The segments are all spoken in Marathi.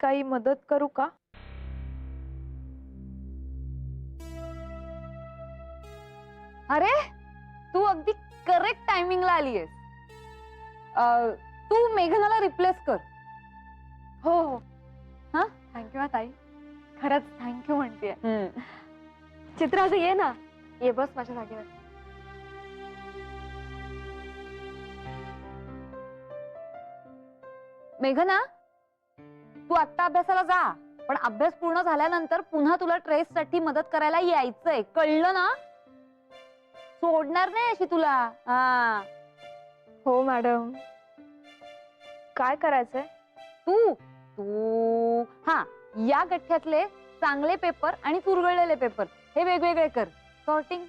काही मदत करू का? अरे तू अगदी करेक्ट टायमिंगला आलीयस. तू मेघनाला रिप्लेस कर. हो हो. हा थँक्यू ताई, खरंच थँक्यू म्हणतेय. चित्रा असं ये ना, ये बस माझ्या जागेवर. मेघना, तू आत्ता अभ्यासाला जा, पण अभ्यास पूर्ण झाल्यानंतर पुन्हा तुला ट्रेस साठी मदत करायला यायचंय, कळलं ना? सोडणार नाही अशी तुला. हा हो मॅडम. काय करायचंय? तू तू हा या गठ्ठ्यातले चांगले पेपर आणि चुरगळलेले पेपर हे वेगवेगळे कर. सॉर्टिंग.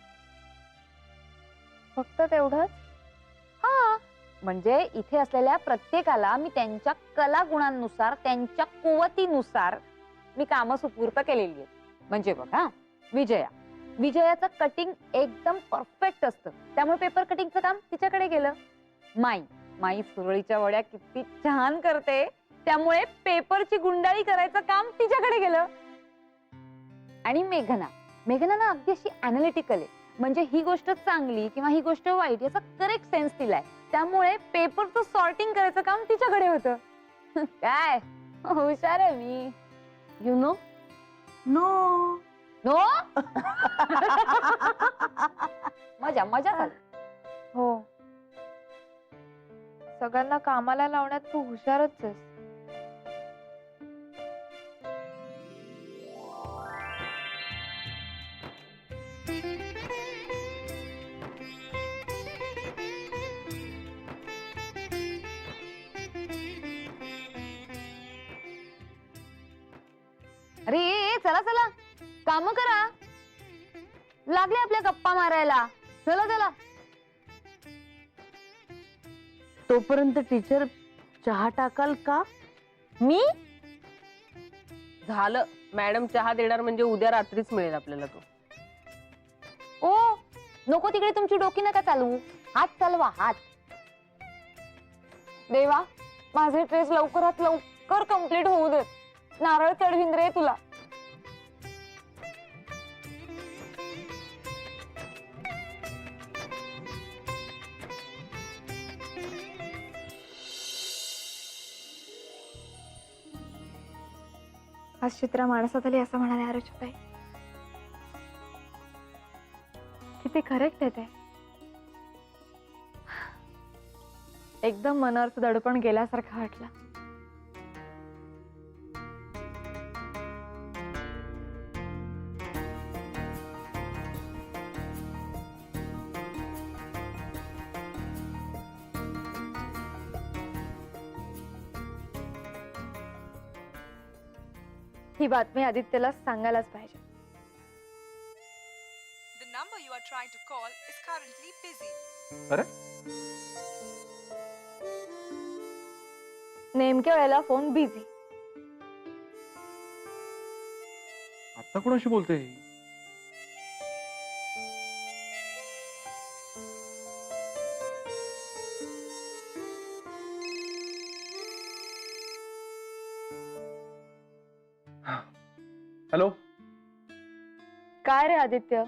फक्त तेवढंच? हा, म्हणजे इथे असलेल्या प्रत्येकाला मी त्यांच्या कलागुणांनुसार, त्यांच्या कुवतीनुसार मी कामं सुपूर्त केलेली आहेत. म्हणजे बघा, विजयाचं कटिंग एकदम परफेक्ट असतं, त्यामुळे पेपर कटिंगचं काम तिच्याकडे गेलं. माई सुरळीच्या वड्या किती छान करते, त्यामुळे पेपरची गुंडाळी करायचं काम तिच्याकडे गेलं. आणि मेघना ना अगदी अशी अनालिटिकल आहे, म्हणजे ही गोष्ट चांगली किंवा ही गोष्ट वाईट याचा करेक्ट सेन्स दिलाय, त्यामुळे पेपरचं सॉर्टिंग करायचं काम तिच्याकडे होतं. काय हुशार आहे मी. You know. No no. मजा झाली. हो, सगळ्यांना कामाला लावण्यात तू हुशारच आहेस. अरे चला काम करा, लागले आपल्या गप्पा मारायला. चला. तोपर्यंत टीचर चहा टाकाल का? मी झालं, मॅडम चहा देणार म्हणजे उद्या रात्रीच मिळेल आपल्याला तो. ओ नको, तिकडे तुमची डोकी नका चालवू, हात चालवा, हात. देवा, माझे ट्रेस लवकरात लवकर कंप्लीट होऊ देत. नारळ चढवीन रे तुला. आज चित्रा माणसात आली असं म्हणाले आरुषताई. किती करेक्ट आहे ते. एकदम मनावरचं दडपण गेल्यासारखं वाटलं. ही बातमी आदित्यला सांगायलाच पाहिजे. The number you are trying to call is currently busy. अरे नेमक्या वेळेला फोन बिझी. आता कोणाशी बोलते? हॅलो. काय रे आदित्य,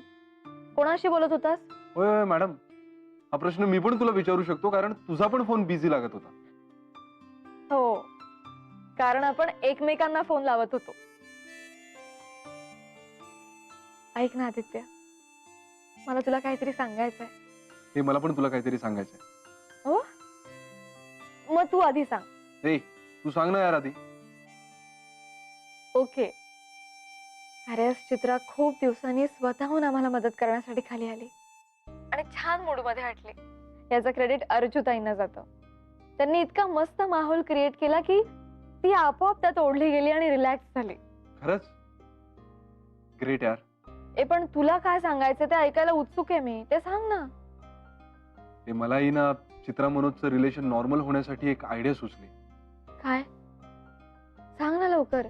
कोणाशी बोलत होतास? होय मॅडम, हा प्रश्न मी पण तुला विचारू शकतो, कारण तुझा पण फोन बिझी लागत होता. हो, कारण आपण एकमेकांना फोन लावत होतो. ऐक ना आदित्य, मला तुला काहीतरी सांगायचंय. हे मला पण तुला काहीतरी सांगायचंय. हो, मग तू आधी सांग. ए तू सांग ना यार आधी. ओके. अरे चित्रा खूप दिवसांनी स्वतःहून आम्हाला मदत करण्यासाठी खाली आली आणि छान मूड मध्ये वाटली. याचं क्रेडिट अर्जुताईंना जातं. त्यांनी इतका मस्त माहोल क्रिएट केला की ती आपोआप त्यात ओढली गेली आणि रिलॅक्स झाली. खरंच ग्रेट यार. पण तुला काय सांगायचं ते ऐकायला उत्सुक आहे मी, ते सांग ना. ते मलाही ना चित्रा मनोजचं रिलेशन नॉर्मल होण्यासाठी एक आयडिया सुचली. काय? सांग ना लवकर.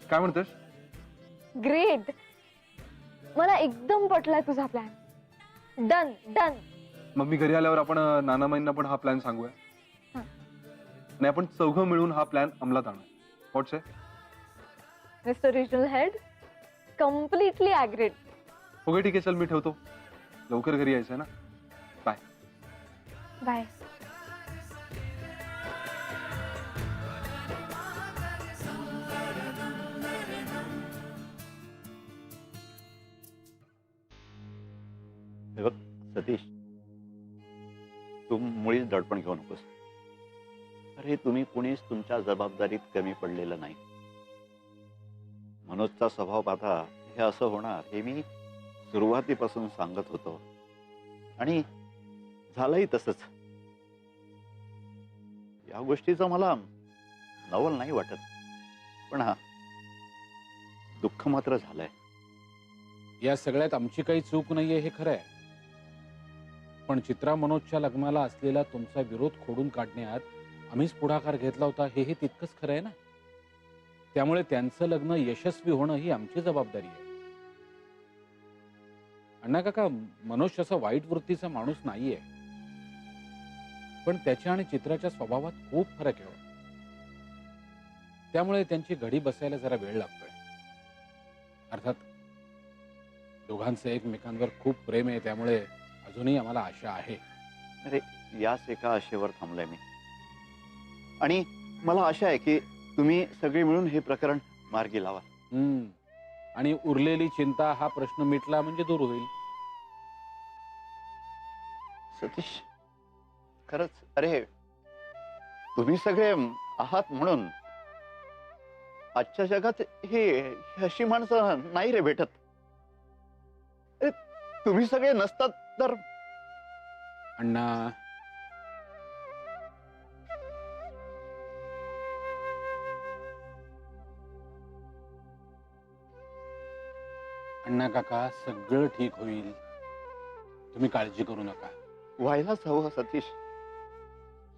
काय म्हणतेस? ग्रेट. मला एकदम पटलाय तुझा प्लॅन. Done done. मग मी घरी आल्यावर आपण नानामाईंना पण हा प्लॅन सांगूया. हा. आणि आपण चौघं मिळून हा प्लॅन अंमलात आणूया. व्हॉट्स आहे? Mister regional head, completely agreed. Okay ठीक आहे, चल मी ठेवतो. लवकर घरी यायचंय ना. बाय. बाय. हे बघ सतीश, तू मुळीच दडपण घेऊ नकोस. अरे तुम्ही कुणीच तुमच्या जबाबदारीत कमी पडलेलं नाही. मनोजचा स्वभाव पाहता हे असं होणार हे मी सुरुवातीपासून सांगत होतो आणि झालंही तसंच. या गोष्टीचं मला नवल नाही वाटत, पण हा दुःख मात्र झालंय. या सगळ्यात आमची काही चूक नाहीये हे खरं आहे, पण चित्रा मनोजच्या लग्नाला असलेला तुमचा विरोध खोडून काढण्यात आम्हीच पुढाकार घेतला होता हेही तितकंच खरं आहे ना. त्यामुळे त्यांचं लग्न यशस्वी होणं ही आमची जबाबदारी आहे. अण्णा काका, मनोज असा वाईट वृत्तीचा माणूस नाहीये, पण त्याच्या आणि चित्राच्या स्वभावात खूप फरक आहे. त्यामुळे त्यांची घडी बसायला जरा वेळ लागतोय. अर्थात दोघांचं एकमेकांवर खूप प्रेम आहे, त्यामुळे अजूनही आम्हाला आशा आहे. अरे याच एका आशेवर थांबलोय मी, आणि मला आशा आहे की तुम्ही सगळे मिळून हे प्रकरण मार्गी लावा. आणि उरलेली चिंता हा प्रश्न मिटला म्हणजे दूर होईल. सतीश, खरंच अरे तुम्ही सगळे आहात म्हणून आजच्या जगात हे अशी माणसं नाही रे भेटत. अरे तुम्ही सगळे नसतात तर. अण्णा, अण्णा काका, सगळं ठीक होईल. तुम्ही काळजी करू नका. व्हायलाच हवं सतीश.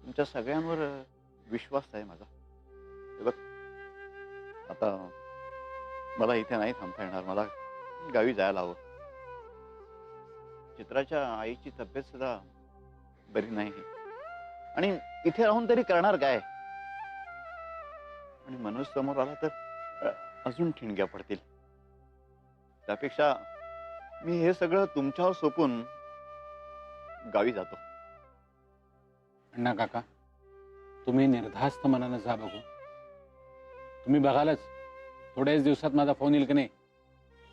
तुमच्या सगळ्यांवर विश्वास आहे माझा. हे बघ, आता मला इथे नाही थांबता येणार. मला गावी जायला हवं. चित्राच्या आईची तब्येत सुद्धा बरी नाही, आणि इथे राहून तरी करणार काय. आणि मनोज समोर आला तर अजून ठिणग्या पडतील. त्यापेक्षा मी हे सगळं तुमच्यावर सोपून गावी जातो. अण्णा काका, तुम्ही निर्धास्त मनानं जा बघू. तुम्ही बघालच थोड्याच दिवसात माझा फोन येईल की नाही.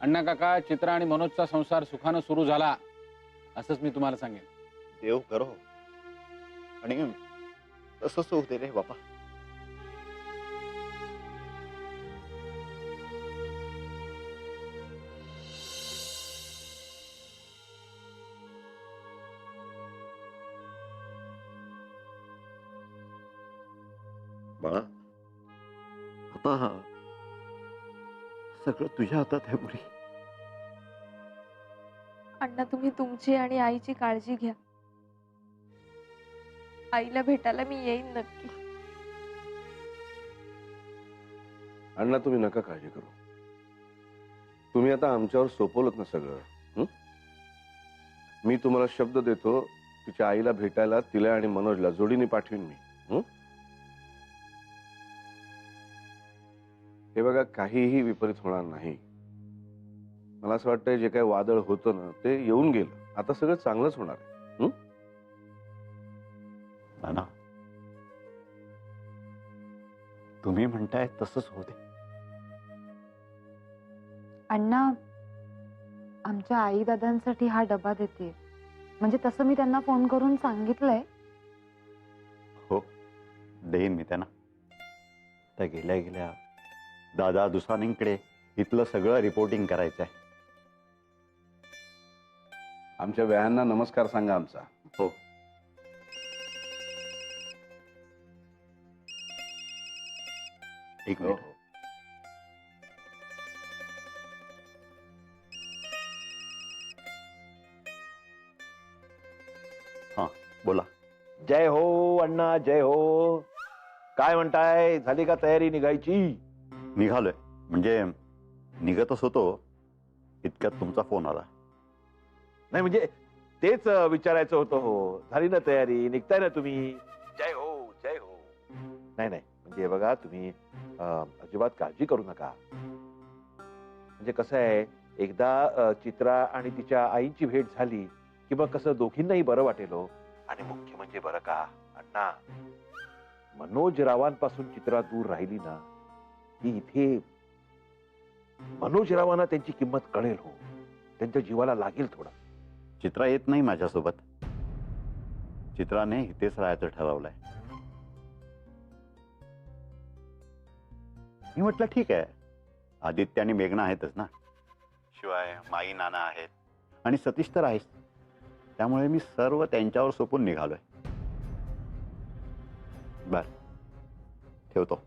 अण्णा काका, चित्रा आणि मनोजचा संसार सुखानं सुरू झाला असंच मी तुम्हाला सांगेन. देव करो, आणि तसंच होते रे बापा. बाळा, आता सगळं तुझ्या हातात आहे मुली. अण्णा, तुम्ही तुमची आणि आईची काळजी घ्या. आईला भेटायला मी येईन नक्की. अण्णा, तुम्ही नका काळजी करू. तुम्ही आता आमच्यावर सोपवलत ना सगळं. मी तुम्हाला शब्द देतो, तिच्या आईला भेटायला तिला आणि मनोजला जोडीने पाठवीन मी. हे बघा, काहीही विपरीत होणार नाही. मला असं वाटतंय जे काही वादळ होतं ना ते येऊन गेलं. आता सगळं चांगलंच होणार आहे. नाना, तुम्ही म्हणताय तसंच होते. अण्णा, आमच्या आई दादांसाठी हा डबा देते. म्हणजे तसं मी त्यांना फोन करून सांगितलंय. हो, देईन मी त्यांना. त्या गेल्या गेल्या दादा दुसानींकडे इथलं सगळं रिपोर्टिंग करायचं आहे. आमच्या व्यायांना नमस्कार सांगा आमचा. हो. एक मिनिट. हा, बोला. जय हो अण्णा, जय हो. काय म्हणताय, झाली का तयारी निघायची? निघालोय. म्हणजे निघतच होतो इतक्यात तुमचा फोन आला. नाही म्हणजे तेच विचारायचं होतं. हो, झाली ना तयारी? निघताय ना तुम्ही? जय हो, जय हो. नाही नाही म्हणजे बघा तुम्ही अजिबात काळजी करू नका. म्हणजे कसं आहे, एकदा चित्रा आणि तिच्या आईची भेट झाली की मग कसं दोघींनाही बरं वाटेल हो. आणि मुख्य म्हणजे बरं का अण्णा, मनोज रावांपासून चित्रा दूर राहिली ना की इथे मनोज रावांना त्यांची किंमत कळेल हो. त्यांच्या जीवाला लागेल थोडं. चित्रा येत नाही माझ्यासोबत. चित्राने इथेच राहायचं ठरवलंय. मी म्हटलं ठीक आहे, आदित्य आणि मेघना आहेतच ना, शिवाय माई नाना आहेत आणि सतीश तर आहेच. त्यामुळे मी सर्व त्यांच्यावर सोपून निघालोय. बर, ठेवतो.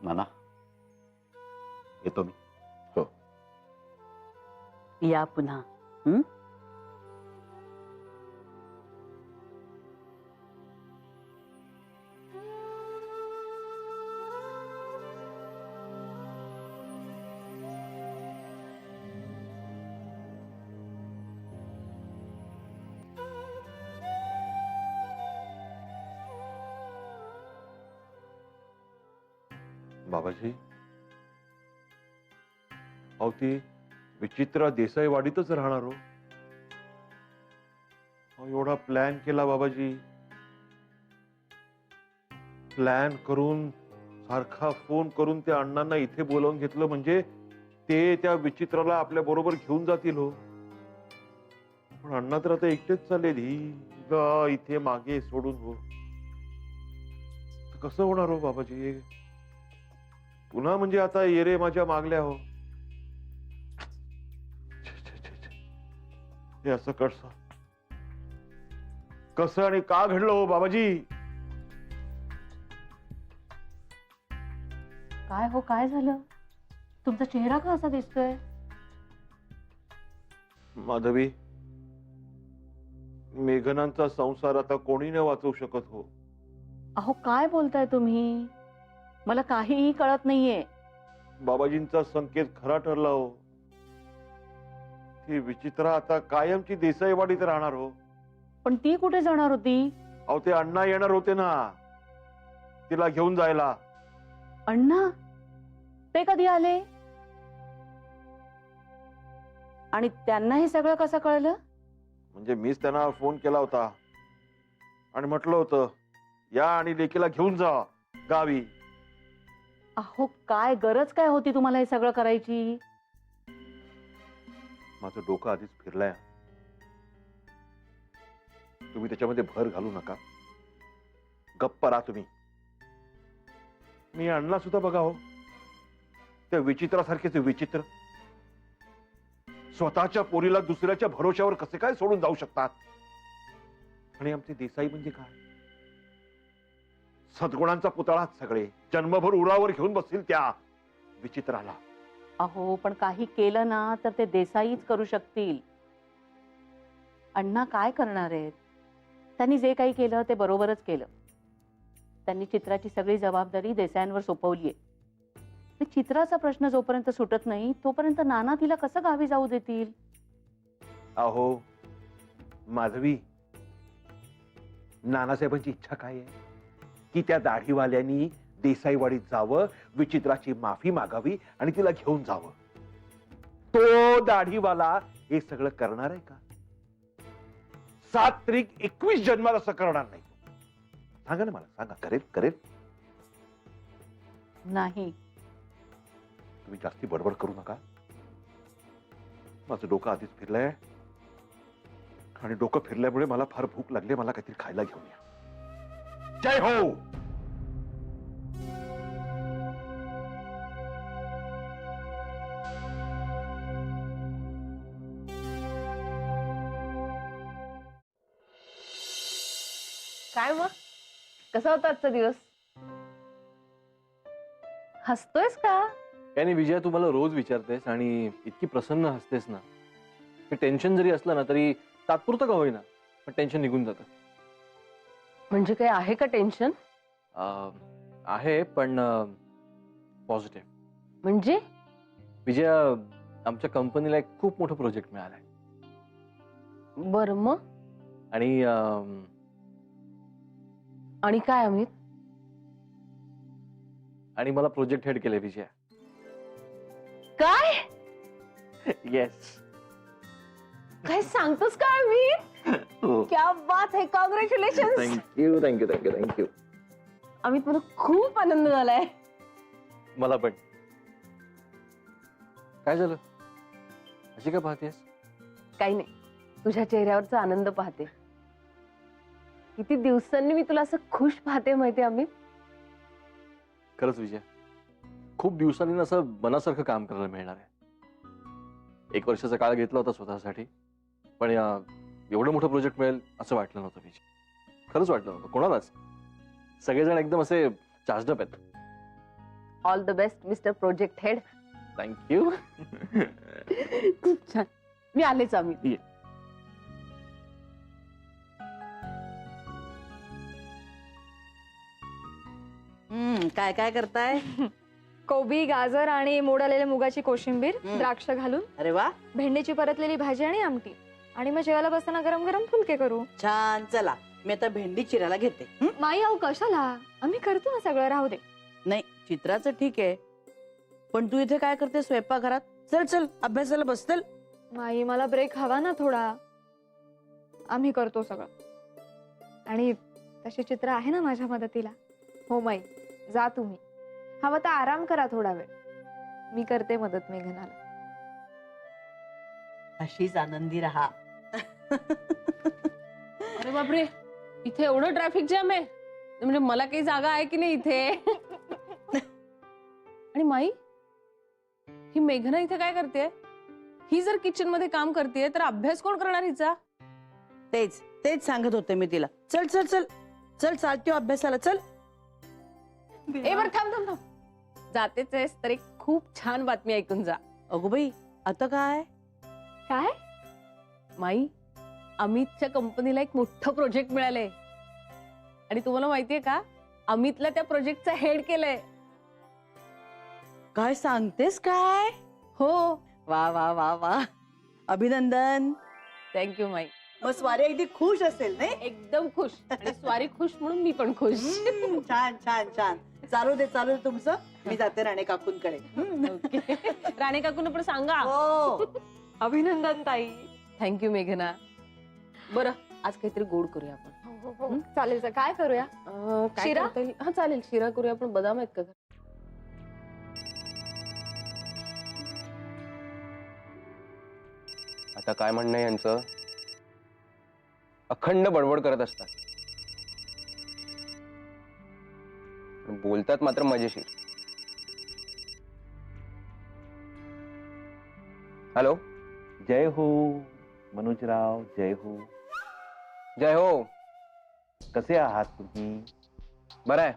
नाना, येतो मी. या पुन्हा. बाबाजी, अहो ती विचित्र देसाईवाडीतच राहणार हो. अहो, एवढा प्लॅन केला बाबाजी. प्लॅन करून सारखा फोन करून त्या अण्णांना इथे बोलावून घेतलं म्हणजे ते त्या विचित्राला आपल्या बरोबर घेऊन जातील हो. पण अण्णा तर आता एकटेच चालले इथे मागे सोडून हो. कसं होणार हो बाबाजी? पुन्हा म्हणजे आता येरे माझ्या मागल्या हो. हे असं कसं आणि का घडलं हो बाबाजी? काय हो, काय झालं? तुमचा चेहरा का असा दिसतोय? माधवी, मेघनांचा संसार आता कोणी नाही वाचवू शकत हो. अहो काय बोलताय तुम्ही? मला काहीही कळत नाहीये. बाबाजींचा संकेत खरा ठरला हो. ती विचित्रा आता कायमची देसाईवाडीत राहणार हो. पण ती कुठे जाणार होती? अहो ते अण्णा येणार होते ना तिला घेऊन जायला. अण्णा? ते कधी आले? आणि त्यांना हे सगळं कसं कळलं? म्हणजे मीच त्यांना फोन केला होता आणि म्हटलं होतं या आणि लेकीला घेऊन जा गावी. अहो काय गरज काय होती तुम्हाला हे सगळं करायची? माझं डोकं आधीच फिरलंय. तुम्ही त्याच्यामध्ये भर घालू नका. गप्प राहा तुम्ही. मी अण्णा सुद्धा बघा हो, त्या विचित्रासारखेच विचित्र. स्वतःच्या पोरीला दुसऱ्याच्या भरोश्यावर कसे काय सोडून जाऊ शकतात? आणि आमचे देसाई म्हणजे काय? सद्गुणांचा पुतळाच सगळे. जन्मभर उरावर घेऊन बसतील त्या विचित्राला. अहो पण काही केलं ना तर ते देसाईच करू शकतील. अण्णा काय करणार आहेत? त्यांनी जे काही केलं ते बरोबरच केलं. त्यांनी चित्राची सगळी जबाबदारी देसायांवर सोपवलीये. चित्राचा प्रश्न जोपर्यंत सुटत नाही तोपर्यंत नाना तिला कसं गावी जाऊ देतील? अहो माधवी, नानासाहेबांची इच्छा काय आहे की त्या दाढीवाल्यांनी देसाईवाडीत जावं, विचित्राची माफी मागावी आणि तिला घेऊन जावं. तो दाढीवाला हे सगळं करणार आहे का? 7-21 जन्माला असं करणार नाही. सांगा ना मला, सांगा. करेल करेल? नाही. तुम्ही जास्ती बडबड करू नका. माझं डोकं आधीच फिरलंय आणि डोकं फिरल्यामुळे मला फार भूक लागली. मला काहीतरी खायला घेऊन या. जय हो. काय मग, कसा होता आजचा दिवस? हसतोयस का? याने विजया तू मला रोज विचारतेस आणि इतकी प्रसन्न हसतेस ना, की टेन्शन जरी असलं ना तरी तात्पुरतं का होईना पण टेन्शन निघून जातं. म्हणजे काय आहे का टेन्शन? आहे पण पॉझिटिव्ह. म्हणजे विजया, आमच्या कंपनीला एक खूप मोठं प्रोजेक्ट मिळालाय बर मग आणि आणि काय अमित? आणि मला प्रोजेक्ट हेड केले विजया. काय येस. काय सांगतोस काय अमित? हो. क्या बात है, congratulation. Thank you thank you thank you thank you. Amit, मला खूप आनंद झालाय. मला पण. काय झालं, अशी का पाहतेस? काही नाही, तुझ्या चेहऱ्यावरचा आनंद पाहते. किती दिवसांनी मी तुला असं खुश पाहते माहितीये अमित. खरंच विजय, खूप दिवसांनी ना असं मनासारखं काम करायला मिळणार आहे. 1 वर्षाचा काळ घेतला होता स्वतःसाठी, पण एवढं मोठं प्रोजेक्ट मिळेल असं वाटलं नव्हतं विजय. खरंच वाटलं नव्हतं कोणालाच. सगळेजण एकदम असे चार्जड अप आहेत. All the best mister project head. Thank you. खूप छान. मी आलेच अमित. ये. काय काय करताय? कोबी, गाजर आणि मोड आलेल्या मुगाची कोशिंबीर, द्राक्ष घालून. अरे वा, भेंडीची परतलेली भाजी आणि आमटी. आणि मग जेवायला बसताना गरम गरम फुलके करू. छान. चला मी आता भेंडी चिरायला घेते. माई, अहो कशाला, आम्ही करतो ना सगळं, राहू दे. नाही, चित्राचं ठीक आहे, पण तू इथे काय करते स्वयंपाकघरात? चल चल, अभ्यासाला बसतल. माई, मला ब्रेक हवा ना थोडा. आम्ही करतो सगळं. आणि तशी चित्र आहे ना माझ्या मदतीला. हो माई, जा तुम्ही. हवं तर आराम करा थोडा वेळ. मी करते मदत मेघनाला. अशीच आनंदी राहा. अरे बापरे, इथे एवढं ट्रॅफिक जॅम आहे. म्हणजे मला काही जागा आहे की नाही इथे? आणि माई, ही मेघना इथे काय करते? ही जर किचन मध्ये काम करते तर अभ्यास कोण करणार हिचा? तेच तेच सांगत होते मी तिला. चल चल चल चल, चालतो अभ्यासाला. चल. ए बरं, थांब थांब थांब. जातेच आहेस तर एक खूप छान बातमी ऐकून जा. अगो बाई, आता काय? काय? माई, अमितच्या कंपनीला एक मोठं प्रोजेक्ट मिळालंय. आणि तुम्हाला माहितीये का, अमितला त्या प्रोजेक्टचा हेड केलंय. काय सांगतेस काय? हो. वा वा वा वा, अभिनंदन. थँक्यू माई. मग स्वारी अगदी खुश असेल नाही? एकदम खुश. आणि स्वारी खुश म्हणून मी पण खुश. छान छान छान. चालू दे चालू दे तुमचं. मी जाते राणे काकूंकडे. ओके. राणे काकूंना पण सांगा. हो. अभिनंदन ताई. थँक्यू मेघना. बरं, आज काहीतरी गोड करूया आपण. हो हो हो, चालेल. काय करूया? काय शिरा? करता येईल? हा चालेल, शिरा करूया. आपण बदाम आहेत का? आता काय म्हणणं आहे यांचं? अखंड बडबड करत असतात, पण बोलतात मात्र मजेशीर. हॅलो. जय हो मनोजराव, जय हो. जय हो. कसे आहात तुम्ही? बरं आहे.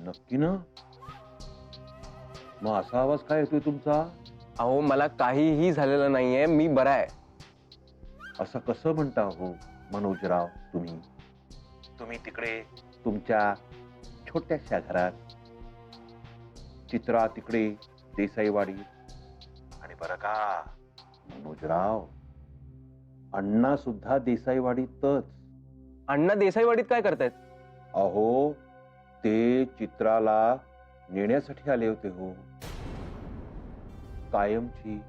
नक्की ना? मग असा आवाज काय येतोय तुमचा? अहो, मला काहीही झालेलं नाहीये, मी बरा आहे. असं कसं म्हणता हो मनोजराव तुम्ही? तुम्ही तिकडे तुमच्या छोट्याशा घरात, चित्रा तिकडे देसाईवाडी, आणि बरं का मनोजराव, अण्णा सुद्धा देसाईवाडीतच. अण्णा देसाईवाडीत काय करतायत? अहो, ते चित्राला नेण्यासाठी आले होते हो, कायमची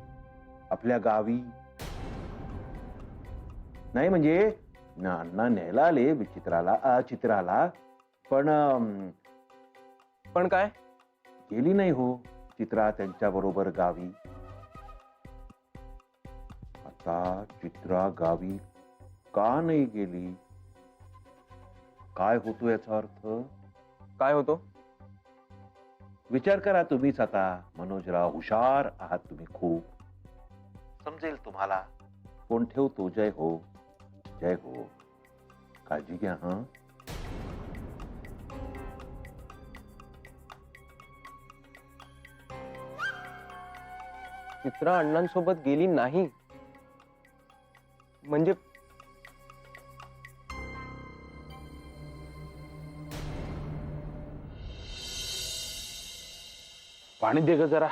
आपल्या गावी. नाही म्हणजे अण्णा न्यायला आले चित्राला, पण काय? गेली नाही हो चित्रा त्यांच्या बरोबर गावी. आता चित्रा गावी का नाही गेली? काय होतो याचा अर्थ? काय होतो? विचार करा तुम्हीच आता मनोजराव. हुशार आहात तुम्ही खूप, समजेल तुम्हाला. फोन ठेवतो. जय हो. जय हो. काळजी घ्या. हा. चित्रा अण्णांसोबत गेली नाही म्हणजे पाणी दे ग जरा.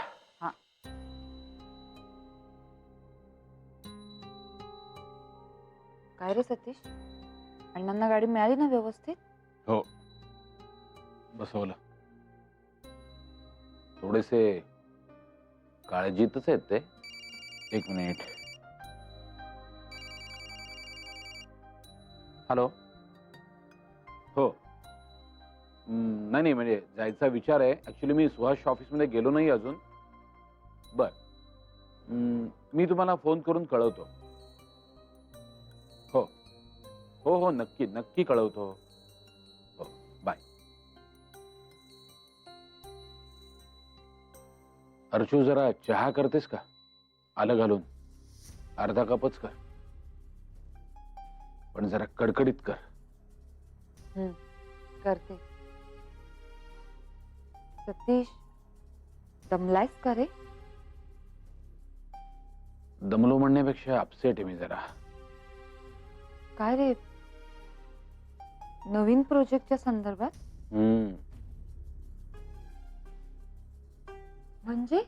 काय रे सतीश, अण्णांना गाडी मिळाली ना व्यवस्थित? हो, बसवलं. थोडेसे काळजीतच आहेत ते. एक मिनिट. हॅलो. हो. नाही नाही, म्हणजे जायचा विचार आहे. ऍक्च्युली मी सुहास ऑफिसमध्ये गेलो नाही अजून. बर, मी तुम्हाला फोन करून कळवतो. हो हो हो, नक्की नक्की कळवतो. हो, बाय. अर्चू, जरा चहा करतेस का? आलं घालून. अर्धा कपच कर, पण जरा कडकडीत कर. करते. सतीश, दमलायस का रे? दमलो म्हणण्यापेक्षा अपसेट आहे मी जरा. काय रे, नवीन प्रोजेक्टच्या संदर्भात? म्हणजे?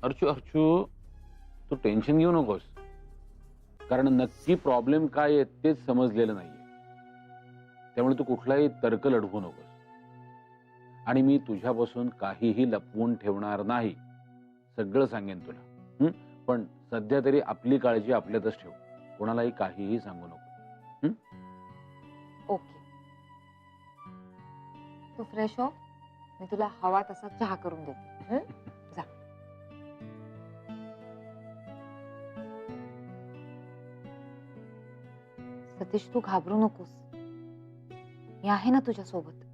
अर्चू अर्चू, तू टेन्शन घेऊ नकोस, कारण नक्की प्रॉब्लेम काय आहे तेच समजलेलं नाहीये. त्यामुळे तू कुठलाही तर्क लढवू नकोस. आणि मी तुझ्यापासून काहीही लपवून ठेवणार नाही. सगळं सांगेन तुला. पण सध्या तरी आपली काळजी आपल्यातच ठेव. कोणालाही काहीही सांगू नको. ओके, तू फ्रेश हो, मी तुला हवा तसा चहा करून देते. जा. सतीश, तू घाबरू नकोस, मी आहे ना तुझ्या सोबत.